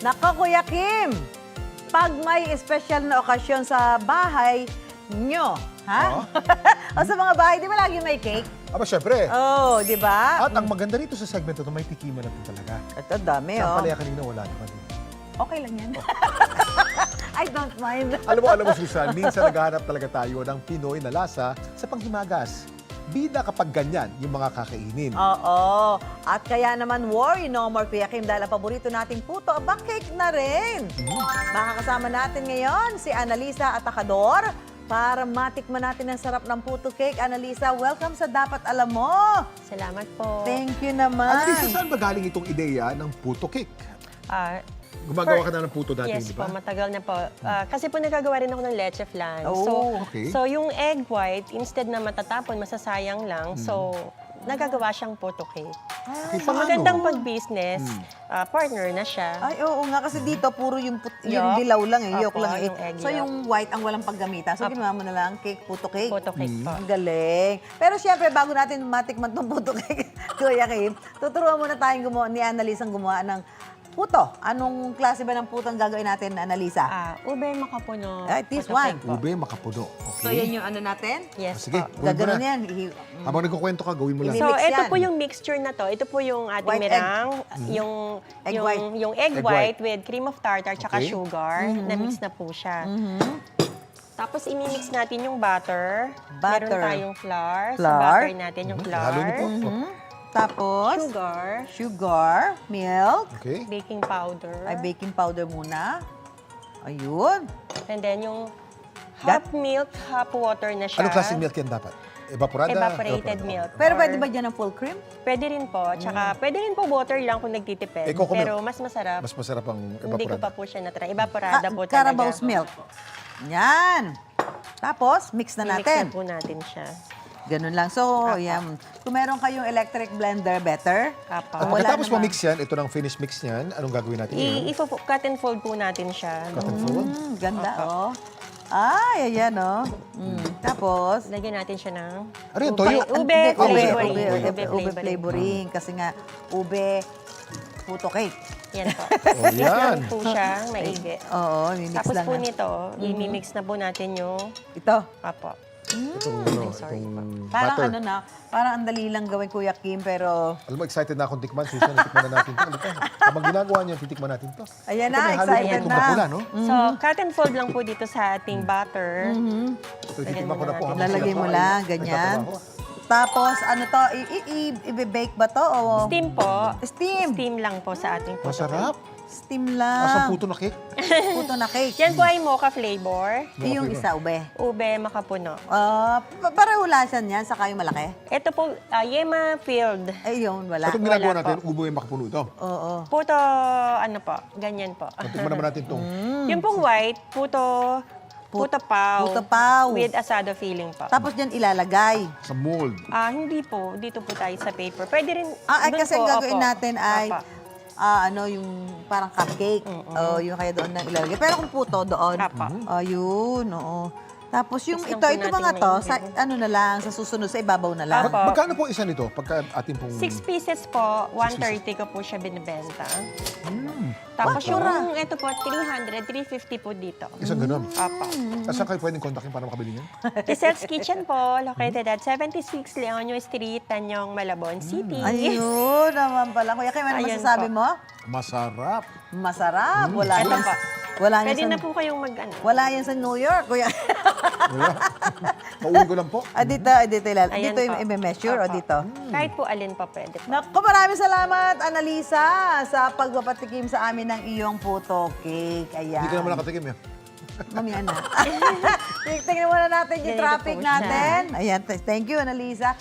Nako, Kuya Kim, pag may espesyal na okasyon sa bahay nyo, ha? O sa mga bahay, di ba lagi may cake? Aba, syempre. Oh, di ba? At ang maganda rito sa segment ito, may tikiman natin talaga. Ito, dami, Sa oh. palaya kanina, wala naman. Okay lang yan. I don't mind. Alam mo, Susan, minsan naghahanap talaga tayo ng Pinoy na lasa sa panghimagas. Bida kapag ganyan yung mga kakainin. Oo. At kaya naman, worry no more, Kuya Kim, dahil ang paborito nating puto, aba, cake na rin. Makakasama natin ngayon si Annalisa Atacador para matikman natin ang sarap ng puto cake. Annalisa, welcome sa Dapat Alam Mo. Salamat po. Thank you naman. Annalisa, saan ba galing itong ideya ng puto cake? Ah, Gumagawa ka na ng puto dati, yes di po, ba? matagal na po. Kasi po nagagawa rin ako ng leche flan. Oh, okay. So yung egg white, instead na matatapon, masasayang lang. So, nagagawa siyang puto cake. Okay, So paano? magandang pag-business, partner na siya. Ay, oo nga, kasi dito puro yung Yolk. dilaw lang eh, yolk Opo, lang eh. yung egg So yolk. yung white ang walang paggamitan. So Opo. ginawa mo na lang cake, puto cake. Puto cake po. Ang galing. Pero syempre, bago natin matikman tong puto cake, Kuya Kim, tuturuan muna tayong gumawa, ni Annalisa ang gumawa ng puto. Anong klase ba ng puto ang gagawin natin, Annalisa? Ube makapuno. Ay, this puto one. cake po. Ube, makapuno. So Okay. yan yung ano natin? Yes Sige, po. gawin mo Gaganon na. yan. Habang nagkukwento ka, gawin mo lang. Ini- So, Mix ito yan. po yung mixture na to. Ito po yung ating White egg. mirang, yung Egg yung, white. yung egg, Egg white, white. with cream of tartar tsaka Okay. sugar. Na-mix na po siya. Tapos, imimix natin yung butter. Butter. Meron tayong flour. So, Flour. butter natin yung flour. Halo niyo po. Tapos, Sugar. sugar, milk, Okay. Baking powder. ay baking powder muna. Ayun. And then, yung half milk, half water na siya. Anong klaseng milk yan dapat? Evaporada? Evaporated milk. Pero Or- pwede ba dyan ng full cream? Pwede rin po. Tsaka, pwede rin po water lang kung nagtitipid. Eh, coco milk. Pero mas masarap. Mas masarap ang Hindi ko evaporada. pa po siya natry. Evaporada po talaga. Carabao's milk. Yan. Tapos, mix na Mix natin. na po natin siya. Ganun lang. So, yan. Kung meron kayong electric blender, better. Apa. Kung wala Pagkatapos naman- ma-mix yan, ito ng finished mix niyan, anong gagawin natin ngayon? Cut and fold po natin siya. Cut and fold? Ganda, oh. Ay, ayan, oh. Tapos, Lagyan natin siya ng Ano yun, toyo? ube Hindi, flavoring. ube flavoring. Kasi nga, ube, puto cake. Yan po. Oh, yan. Yan po siya, maigi. Oo, mimix Tapos lang. po yan. nito, imimix na po natin yung Ito. apo. Itong, ano, sorry itong Parang butter. ano na, parang ang dali lang gawin, Kuya Kim, pero... Alam mo, excited na akong tikman. Susan, tikman na natin ito. Halika. Habang ginagawa niyo, titikman natin ito. Ayan Ito, na, may halo excited itong na. mapula, no? So, cut and fold lang po dito sa ating butter. Ito, titikman ko na po. habang Lalagay sila mo po ay lang, ganyan. nagtatrabaho. Tapos, ano to, i-bake ba to? O Steam po. Steam. Steam lang po sa ating puto. Masarap. Steam Asang lang. puto na cake. Puto na cake. Yan po ay mocha flavor. Yung isa, ube. Ube makapuno. Pareho lasan yan, saka yung malaki. Ito po, yema filled. Ay, yun, wala. Itong ginagawa Wala natin, po. ubo yung makapuno ito. Oo. Puto, ano po, ganyan po. Tikman naman natin itong Yung pong white, puto pau. Puto pau. With asado filling po. Tapos dyan ilalagay. sa mold. Hindi po. Dito po tayo sa paper. Pwede rin, Ay, dun kasi po, ang gagawin opo. natin ay, Apa. yung parang cupcake. Yung kaya doon na ilalagay. Pero kung puto, doon. Apa. Ayun, oo. Tapos yung Tapos ito, lang po ito natin mga to, sa, maigit. ano na lang, sa susunod, sa ibabaw na lang. Apa. Magkano po isa nito? Pagka ating pong... 6 pieces po, 130 ko po siya binibenta. Tapos Wow, mura. yung ito po, 300, 350 po dito. Isang ganun. Apa. Saan kayo pwedeng kontakin para makabili niyan? Giselle's Kitchen po, located at 76 Leonio Street, Tanyong, Malabon City. Ayun naman pala. Kuya, kaya ano Ayun masasabi po. mo? Masarap. Masarap. Wala Ito yan. po. Wala yan Pwede sa, na po kayong mag-ano. wala yan sa New York, kuya. Wala. Pauwi ko lang po. dito, Ayan dito po. i-measure o Opo. dito? Kahit po alin pa pwede po. Naku, maraming salamat, Annalisa, sa pagpapatikim sa amin ng iyong puto cake. Ayan. Hindi ka naman nakatikim eh. Mamaya na. Tingnan muna natin yung Ganito traffic po siya. natin. Ayan, thank you, Annalisa.